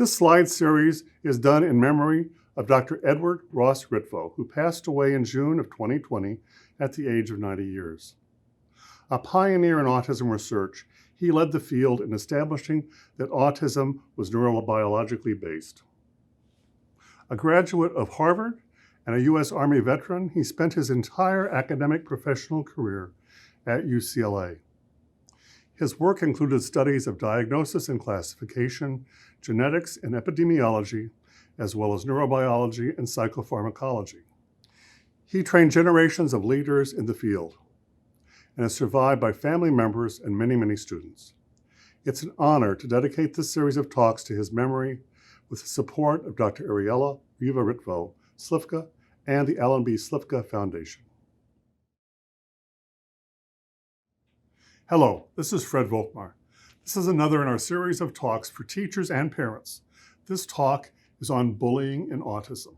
This slide series is done in memory of Dr. Edward Ross Ritvo, who passed away in June of 2020 at the age of 90 years. A pioneer in autism research, he led the field in establishing that autism was neurobiologically based. A graduate of Harvard and a U.S. Army veteran, he spent his entire academic professional career at UCLA. His work included studies of diagnosis and classification, genetics and epidemiology, as well as neurobiology and psychopharmacology. He trained generations of leaders in the field and is survived by family members and many, many students. It's an honor to dedicate this series of talks to his memory with the support of Dr. Ariella Riva Ritvo Slifka and the Alan B. Slifka Foundation. Hello, this is Fred Volkmar. This is another in our series of talks for teachers and parents. This talk is on bullying and autism.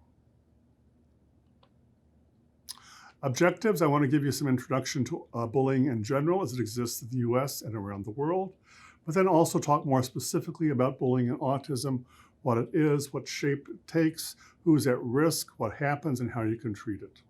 Objectives, I want to give you some introduction to bullying in general as it exists in the US and around the world, but then also talk more specifically about bullying and autism, what it is, what shape it takes, who's at risk, what happens, and how you can treat it.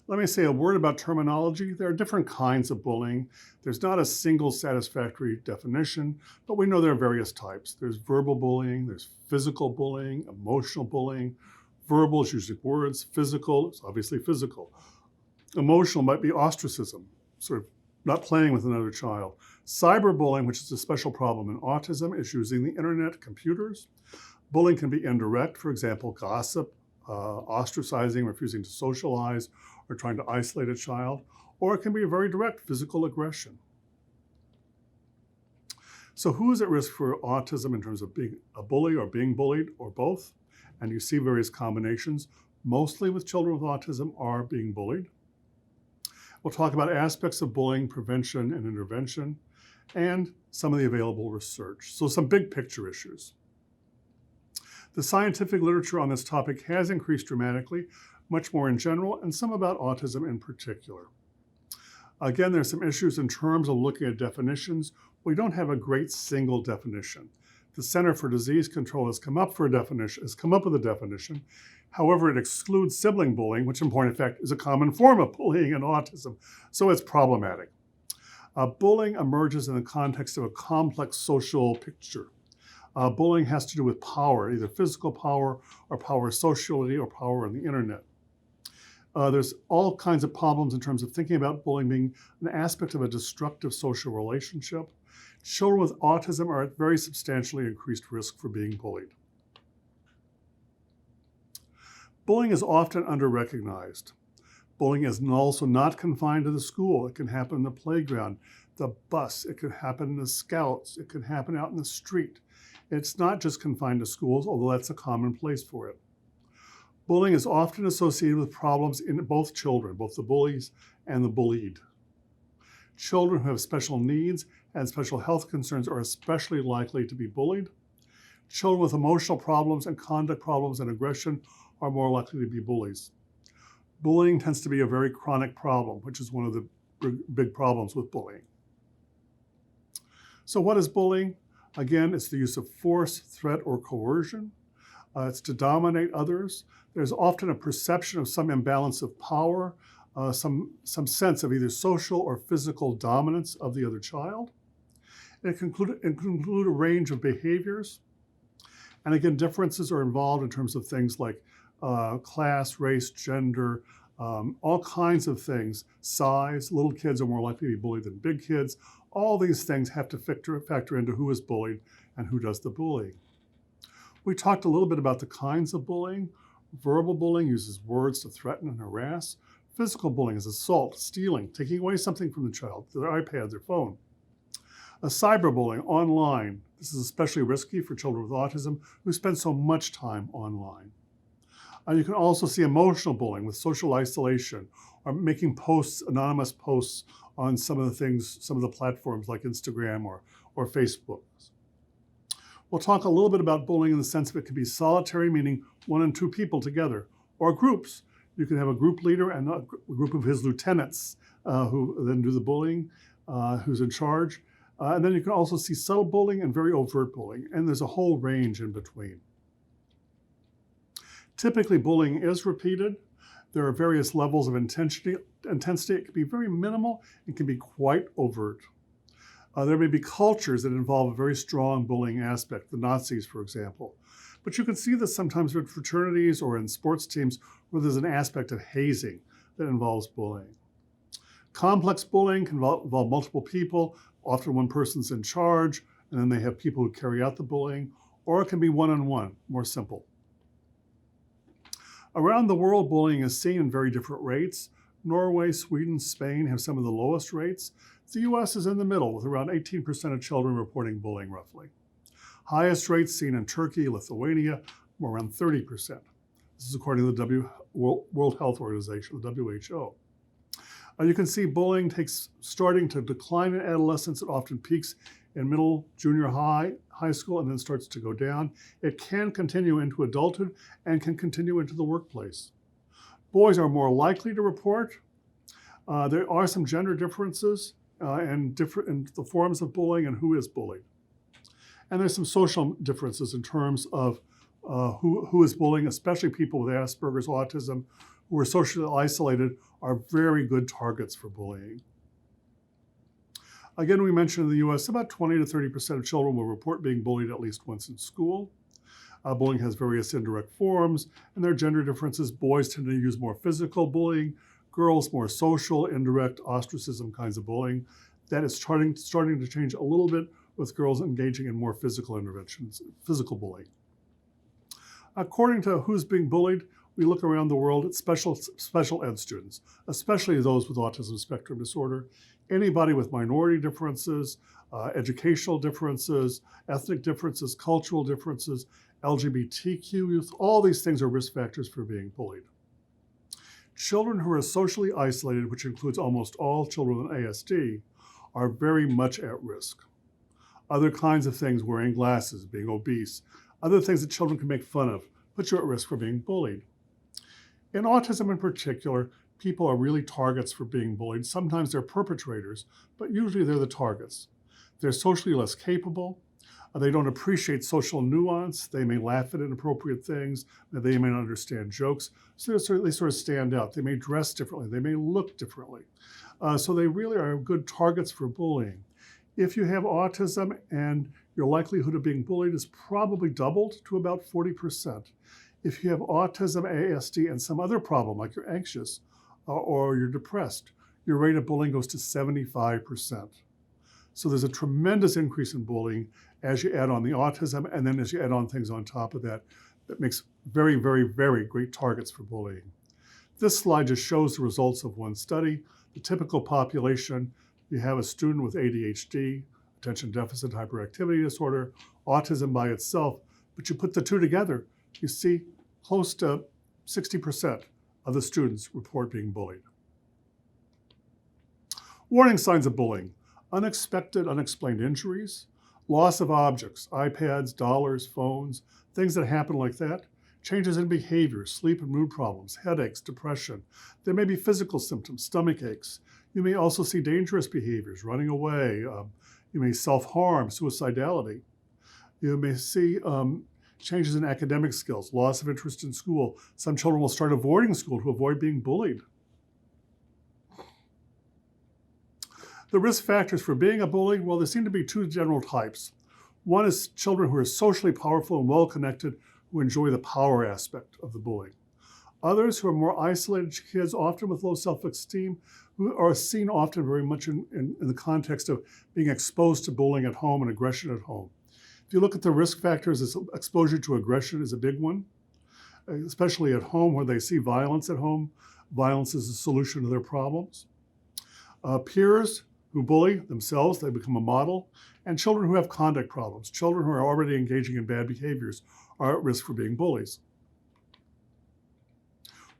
Let me say a word about terminology. There are different kinds of bullying. There's not a single satisfactory definition, but we know there are various types. There's verbal bullying, there's physical bullying, emotional bullying. Verbal is usually words, physical is obviously physical. Emotional might be ostracism, sort of not playing with another child. Cyberbullying, which is a special problem in autism, is using the internet, computers. Bullying can be indirect, for example, gossip, ostracizing, refusing to socialize, or trying to isolate a child, or it can be a very direct physical aggression. So who is at risk for autism in terms of being a bully or being bullied, or both? And you see various combinations. Mostly with children with autism are being bullied. We'll talk about aspects of bullying, prevention and intervention, and some of the available research. So some big picture issues. The scientific literature on this topic has increased dramatically, much more in general, and some about autism in particular. Again, there's some issues in terms of looking at definitions. We don't have a great single definition. The Center for Disease Control has come up with a definition. However, it excludes sibling bullying, which in point of fact is a common form of bullying in autism, so it's problematic. Bullying emerges in the context of a complex social picture. Bullying has to do with power, either physical power or power socially or power on the internet. There's all kinds of problems in terms of thinking about bullying being an aspect of a destructive social relationship. Children with autism are at very substantially increased risk for being bullied. Bullying is often under-recognized. Bullying is also not confined to the school. It can happen in the playground, the bus, it could happen in the scouts, it could happen out in the street. It's not just confined to schools, although that's a common place for it. Bullying is often associated with problems in both children, both the bullies and the bullied. Children who have special needs and special health concerns are especially likely to be bullied. Children with emotional problems and conduct problems and aggression are more likely to be bullies. Bullying tends to be a very chronic problem, which is one of the big problems with bullying. So what is bullying? Again, it's the use of force, threat, or coercion. It's to dominate others. There's often a perception of some imbalance of power, some sense of either social or physical dominance of the other child. It can include a range of behaviors. And again, differences are involved in terms of things like class, race, gender, all kinds of things. Size, little kids are more likely to be bullied than big kids. All these things have to factor into who is bullied and who does the bullying. We talked a little bit about the kinds of bullying. Verbal bullying uses words to threaten and harass. Physical bullying is assault, stealing, taking away something from the child, their iPad, their phone. Cyberbullying online. This is especially risky for children with autism who spend so much time online. You can also see emotional bullying with social isolation or making posts, anonymous posts on some of the platforms like Instagram or Facebook. We'll talk a little bit about bullying in the sense of it can be solitary, meaning 1 and 2 people together, or groups. You can have a group leader and a group of his lieutenants who then do the bullying, who's in charge. And then you can also see subtle bullying and very overt bullying, and there's a whole range in between. Typically, bullying is repeated. There are various levels of intensity. It can be very minimal and can be quite overt. There may be cultures that involve a very strong bullying aspect, the Nazis, for example. But you can see this sometimes in fraternities or in sports teams where there's an aspect of hazing that involves bullying. Complex bullying can involve multiple people. Often one person's in charge, and then they have people who carry out the bullying, or it can be one-on-one, more simple. Around the world, bullying is seen in very different rates. Norway, Sweden, Spain have some of the lowest rates. The US is in the middle, with around 18% of children reporting bullying, roughly. Highest rates seen in Turkey, Lithuania, around 30%. This is according to the World Health Organization, the WHO. You can see bullying starting to decline in adolescence. It often peaks in middle, junior high school, and then starts to go down. It can continue into adulthood and can continue into the workplace. Boys are more likely to report. There are some gender differences in the forms of bullying and who is bullied. And there's some social differences in terms of who is bullying, especially people with Asperger's, autism, who are socially isolated, are very good targets for bullying. Again, we mentioned in the US, about 20 to 30% of children will report being bullied at least once in school. Bullying has various indirect forms, and there are gender differences. Boys tend to use more physical bullying, girls more social, indirect, ostracism kinds of bullying. That is starting to change a little bit with girls engaging in more physical interventions, physical bullying. According to who's being bullied, we look around the world at special ed students, especially those with autism spectrum disorder, anybody with minority differences, educational differences, ethnic differences, cultural differences, LGBTQ youth, all these things are risk factors for being bullied. Children who are socially isolated, which includes almost all children with ASD, are very much at risk. Other kinds of things, wearing glasses, being obese, other things that children can make fun of, put you at risk for being bullied. In autism in particular, people are really targets for being bullied. Sometimes they're perpetrators, but usually they're the targets. They're socially less capable. They don't appreciate social nuance. They may laugh at inappropriate things. They may not understand jokes. So they sort of stand out. They may dress differently. They may look differently. So they really are good targets for bullying. If you have autism and your likelihood of being bullied is probably doubled to about 40%. If you have autism, ASD, and some other problem, like you're anxious or you're depressed, your rate of bullying goes to 75%. So there's a tremendous increase in bullying as you add on the autism, and then as you add on things on top of that, that makes very, very, very great targets for bullying. This slide just shows the results of one study. The typical population, you have a student with ADHD, attention deficit hyperactivity disorder, autism by itself, but you put the two together, you see close to 60% of the students report being bullied. Warning signs of bullying: unexpected, unexplained injuries, loss of objects, iPads, dollars, phones, things that happen like that, changes in behavior, sleep and mood problems, headaches, depression. There may be physical symptoms, stomach aches. You may also see dangerous behaviors, running away. You may self-harm, suicidality. You may see changes in academic skills, loss of interest in school. Some children will start avoiding school to avoid being bullied. The risk factors for being a bully, well, there seem to be two general types. One is children who are socially powerful and well-connected, who enjoy the power aspect of the bullying. Others who are more isolated kids, often with low self-esteem, who are seen often very much in the context of being exposed to bullying at home and aggression at home. If you look at the risk factors, exposure to aggression is a big one, especially at home where they see violence at home. Violence is the solution to their problems. Peers who bully themselves, they become a model. And children who have conduct problems, children who are already engaging in bad behaviors, are at risk for being bullies.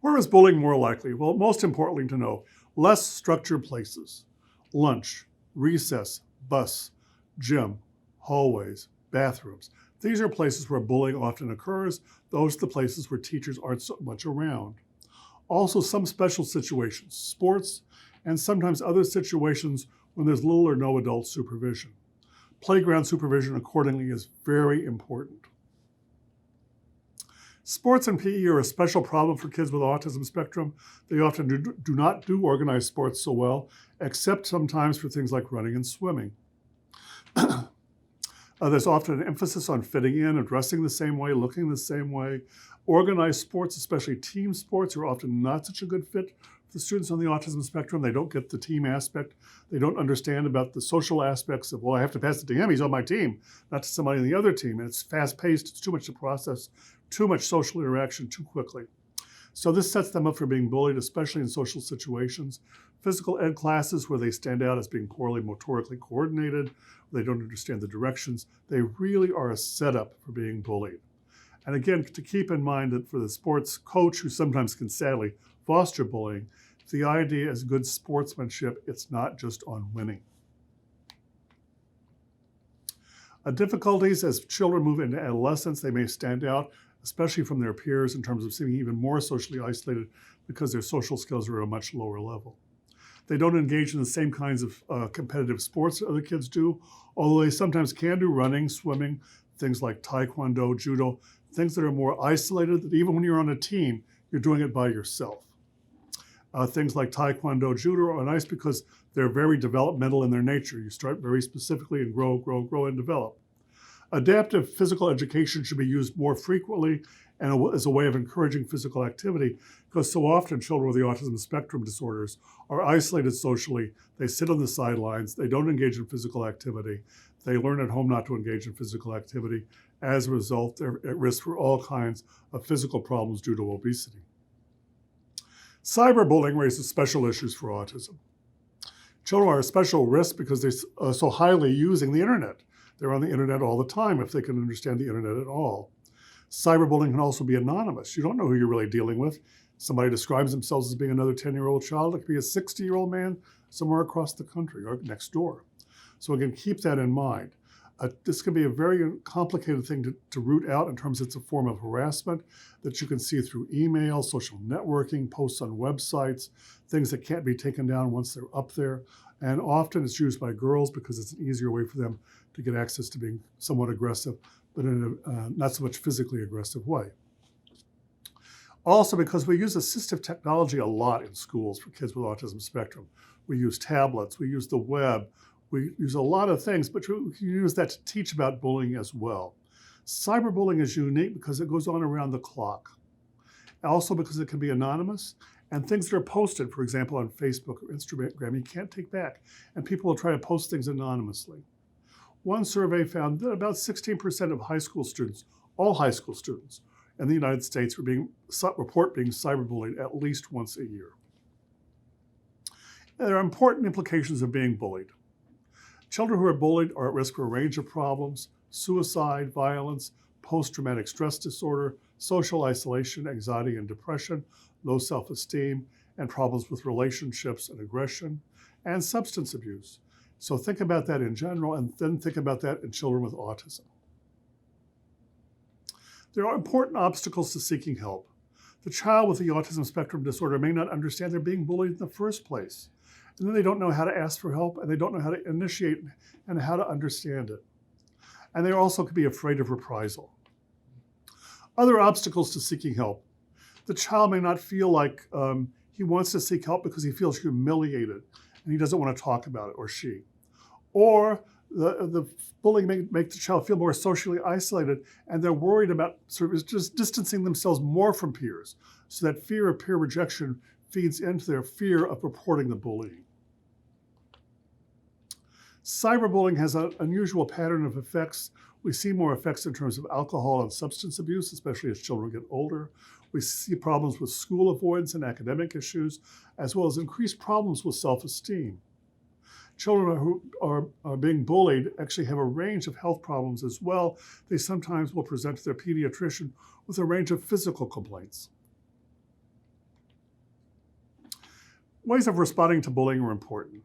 Where is bullying more likely? Well, most importantly to know, less structured places: lunch, recess, bus, gym, hallways, bathrooms. These are places where bullying often occurs. Those are the places where teachers aren't so much around. Also, some special situations, sports, and sometimes other situations when there's little or no adult supervision. Playground supervision accordingly is very important. Sports and PE are a special problem for kids with autism spectrum. They often do not do organized sports so well, except sometimes for things like running and swimming. There's often an emphasis on fitting in, dressing the same way, looking the same way. Organized sports, especially team sports, are often not such a good fit for the students on the autism spectrum. They don't get the team aspect. They don't understand about the social aspects of, well, I have to pass it to him, he's on my team, not to somebody on the other team. And it's fast-paced, it's too much to process, too much social interaction too quickly. So this sets them up for being bullied, especially in social situations. Physical ed classes where they stand out as being poorly motorically coordinated, they don't understand the directions, they really are a setup for being bullied. And again, to keep in mind that for the sports coach, who sometimes can sadly foster bullying, the idea is good sportsmanship, it's not just on winning. Difficulties as children move into adolescence, they may stand out, especially from their peers in terms of seeming even more socially isolated because their social skills are at a much lower level. They don't engage in the same kinds of competitive sports that other kids do, although they sometimes can do running, swimming, things like taekwondo, judo, things that are more isolated, that even when you're on a team, you're doing it by yourself. Things like taekwondo, judo are nice because they're very developmental in their nature. You start very specifically and grow, and develop. Adaptive physical education should be used more frequently and as a way of encouraging physical activity, because so often children with the autism spectrum disorders are isolated socially. They sit on the sidelines. They don't engage in physical activity. They learn at home not to engage in physical activity. As a result, they're at risk for all kinds of physical problems due to obesity. Cyberbullying raises special issues for autism. Children are a special risk because they're so highly using the internet. They're on the internet all the time if they can understand the internet at all. Cyberbullying can also be anonymous. You don't know who you're really dealing with. Somebody describes themselves as being another 10-year-old child. It could be a 60-year-old man somewhere across the country or next door. So again, keep that in mind. This can be a very complicated thing to root out in terms of it's a form of harassment that you can see through email, social networking, posts on websites, things that can't be taken down once they're up there. And often it's used by girls because it's an easier way for them to get access to being somewhat aggressive, but in a not so much physically aggressive way. Also, because we use assistive technology a lot in schools for kids with autism spectrum. We use tablets, we use the web, we use a lot of things, but we can use that to teach about bullying as well. Cyberbullying is unique because it goes on around the clock. Also because it can be anonymous, and things that are posted, for example, on Facebook or Instagram, you can't take back, and people will try to post things anonymously. One survey found that about 16% of high school students, all high school students in the United States, report being cyberbullied at least once a year. There are important implications of being bullied. Children who are bullied are at risk for a range of problems: suicide, violence, post-traumatic stress disorder, social isolation, anxiety and depression, low self-esteem, and problems with relationships and aggression, and substance abuse. So think about that in general, and then think about that in children with autism. There are important obstacles to seeking help. The child with the autism spectrum disorder may not understand they're being bullied in the first place. And then they don't know how to ask for help, and they don't know how to initiate and how to understand it. And they also could be afraid of reprisal. Other obstacles to seeking help. The child may not feel like he wants to seek help because he feels humiliated and he doesn't want to talk about it, or she. Or the bullying may make the child feel more socially isolated, and they're worried about sort of just distancing themselves more from peers. So that fear of peer rejection feeds into their fear of reporting the bullying. Cyberbullying has an unusual pattern of effects. We see more effects in terms of alcohol and substance abuse, especially as children get older. We see problems with school avoidance and academic issues, as well as increased problems with self-esteem. Children who are being bullied actually have a range of health problems as well. They sometimes will present to their pediatrician with a range of physical complaints. Ways of responding to bullying are important.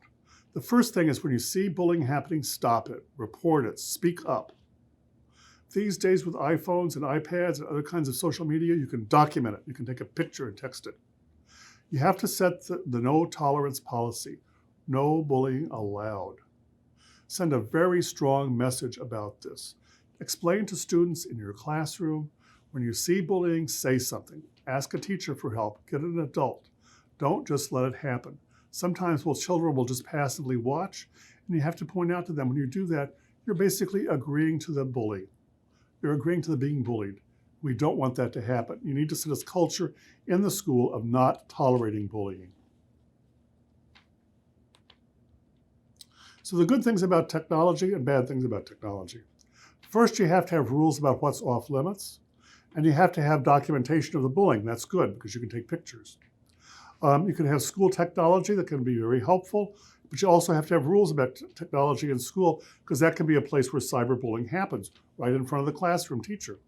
The first thing is when you see bullying happening, stop it, report it, speak up. These days with iPhones and iPads and other kinds of social media, you can document it. You can take a picture and text it. You have to set the no tolerance policy. No bullying allowed. Send a very strong message about this. Explain to students in your classroom, when you see bullying, say something. Ask a teacher for help. Get an adult. Don't just let it happen. Sometimes children will just passively watch, and you have to point out to them when you do that, you're basically agreeing to the bully. You're agreeing to the being bullied. We don't want that to happen. You need to set this culture in the school of not tolerating bullying. So the good things about technology and bad things about technology. First, you have to have rules about what's off limits, and you have to have documentation of the bullying. That's good because you can take pictures. You can have school technology that can be very helpful, but you also have to have rules about technology in school because that can be a place where cyberbullying happens, right in front of the classroom teacher.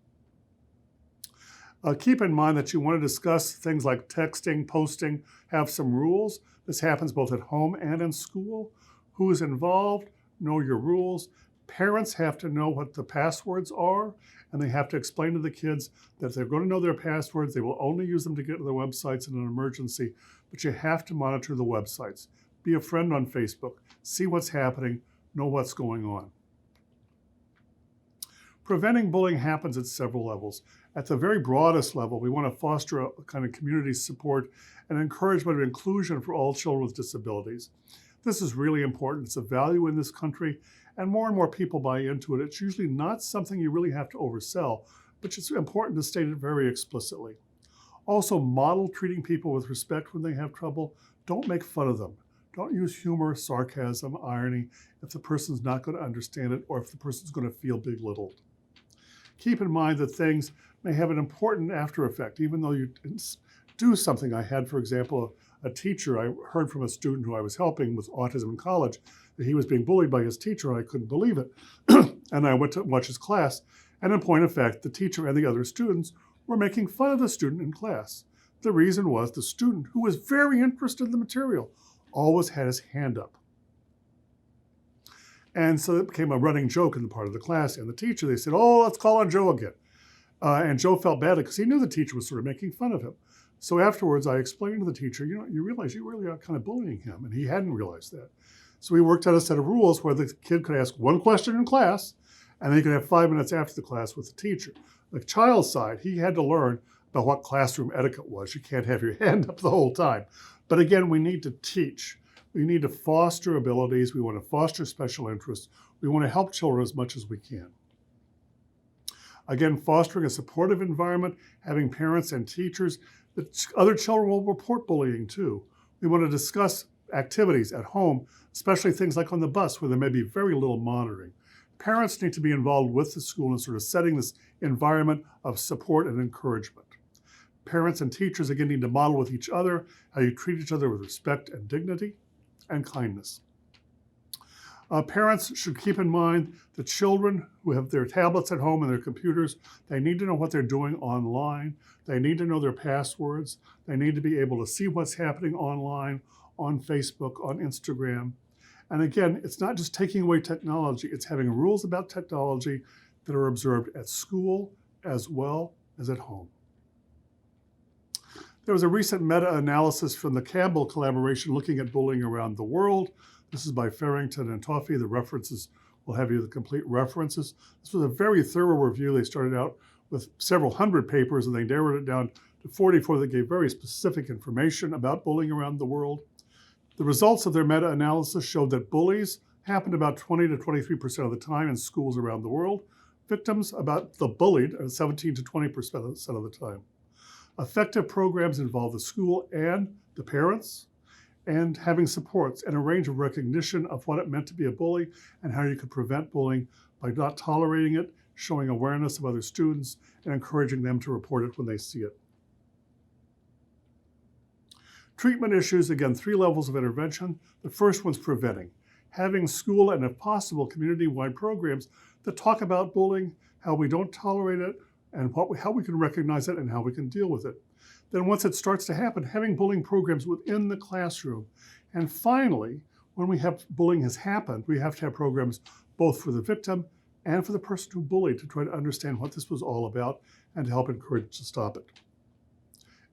Keep in mind that you want to discuss things like texting, posting, have some rules. This happens both at home and in school. Who is involved? Know your rules. Parents have to know what the passwords are, and they have to explain to the kids that if they're going to know their passwords, they will only use them to get to the websites in an emergency, but you have to monitor the websites. Be a friend on Facebook. See what's happening. Know what's going on. Preventing bullying happens at several levels. At the very broadest level, we want to foster a kind of community support and encouragement of inclusion for all children with disabilities. This is really important. It's a value in this country, and more people buy into it. It's usually not something you really have to oversell, but it's important to state it very explicitly. Also, model treating people with respect when they have trouble. Don't make fun of them. Don't use humor, sarcasm, irony if the person's not going to understand it or if the person's going to feel belittled. Keep in mind that things may have an important after effect, even though you do something. I had, for example, a teacher, I heard from a student who I was helping with autism in college that he was being bullied by his teacher, and I couldn't believe it. And I went to watch his class, and in point of fact, the teacher and the other students were making fun of the student in class. The reason was the student, who was very interested in the material, always had his hand up. And so it became a running joke in the part of the class, and the teacher, they said, oh, let's call on Joe again. And Joe felt badly because he knew the teacher was sort of making fun of him. So afterwards, I explained to the teacher, you realize you really are kind of bullying him, and he hadn't realized that. So we worked out a set of rules where the kid could ask one question in class, and then he could have 5 minutes after the class with the teacher. The child's side, he had to learn about what classroom etiquette was. You can't have your hand up the whole time. But again, we need to teach. We need to foster abilities. We want to foster special interests. We want to help children as much as we can. Again, fostering a supportive environment, having parents and teachers, that other children will report bullying too. We want to discuss activities at home, especially things like on the bus where there may be very little monitoring. Parents need to be involved with the school in sort of setting this environment of support and encouragement. Parents and teachers, again, need to model with each other how you treat each other with respect and dignity and kindness. Parents should keep in mind that children who have their tablets at home and their computers, they need to know what they're doing online. They need to know their passwords. They need to be able to see what's happening online, on Facebook, on Instagram. And again, it's not just taking away technology, it's having rules about technology that are observed at school as well as at home. There was a recent meta-analysis from the Campbell collaboration looking at bullying around the world. This is by Farrington and Toffey. The references will have you the complete references. This was a very thorough review. They started out with several hundred papers and they narrowed it down to 44 that gave very specific information about bullying around the world. The results of their meta-analysis showed that bullies happened about 20 to 23% of the time in schools around the world. Victims, about the bullied, 17 to 20% of the time. Effective programs involve the school and the parents, and having supports and a range of recognition of what it meant to be a bully and how you could prevent bullying by not tolerating it, showing awareness of other students, and encouraging them to report it when they see it. Treatment issues, again, 3 levels of intervention. The first one's preventing. Having school and, if possible, community-wide programs that talk about bullying, how we don't tolerate it, and how we can recognize it and how we can deal with it. Then once it starts to happen, having bullying programs within the classroom. And finally, when we have bullying has happened, we have to have programs both for the victim and for the person who bullied to try to understand what this was all about and to help encourage to stop it.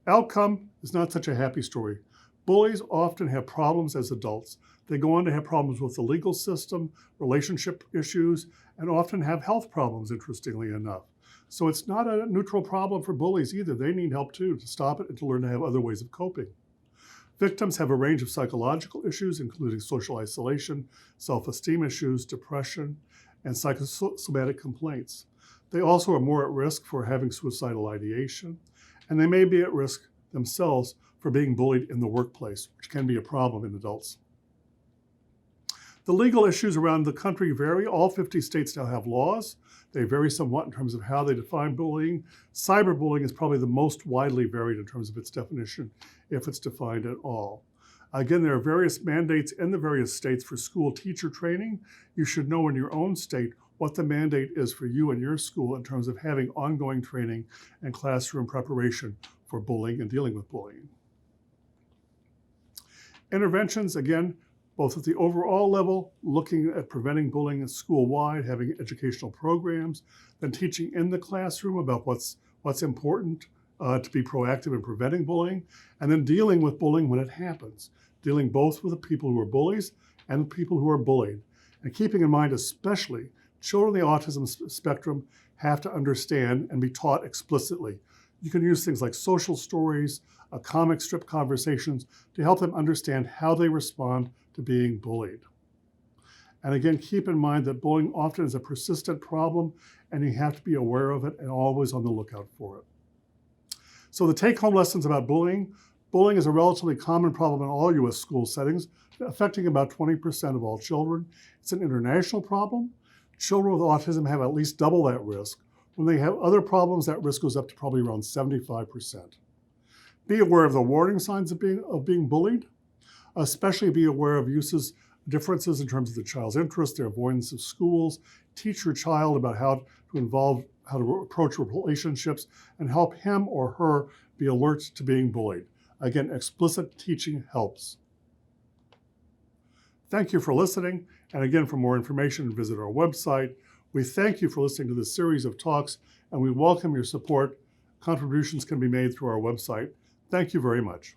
Outcome is not such a happy story. Bullies often have problems as adults. They go on to have problems with the legal system, relationship issues, and often have health problems, interestingly enough. So it's not a neutral problem for bullies either. They need help too to stop it and to learn to have other ways of coping. Victims have a range of psychological issues, including social isolation, self-esteem issues, depression, and psychosomatic complaints. They also are more at risk for having suicidal ideation, and they may be at risk themselves for being bullied in the workplace, which can be a problem in adults. The legal issues around the country vary. All 50 states now have laws. They vary somewhat in terms of how they define bullying. Cyberbullying is probably the most widely varied in terms of its definition, if it's defined at all. Again, there are various mandates in the various states for school teacher training. You should know in your own state what the mandate is for you and your school in terms of having ongoing training and classroom preparation for bullying and dealing with bullying. Interventions, again, both at the overall level, looking at preventing bullying school-wide, having educational programs, then teaching in the classroom about what's important to be proactive in preventing bullying, and then dealing with bullying when it happens, dealing both with the people who are bullies and the people who are bullied. And keeping in mind, especially, children on the autism spectrum have to understand and be taught explicitly. You can use things like social stories, comic strip conversations to help them understand how they respond to being bullied. And again, keep in mind that bullying often is a persistent problem and you have to be aware of it and always on the lookout for it. So the take-home lessons about bullying. Bullying is a relatively common problem in all U.S. school settings, affecting about 20% of all children. It's an international problem. Children with autism have at least double that risk. When they have other problems, that risk goes up to probably around 75%. Be aware of the warning signs of being bullied. Especially be aware of differences in terms of the child's interests, their avoidance of schools. Teach your child about how to approach relationships and help him or her be alert to being bullied. Again, explicit teaching helps. Thank you for listening. And again, for more information, visit our website. We thank you for listening to this series of talks, and we welcome your support. Contributions can be made through our website. Thank you very much.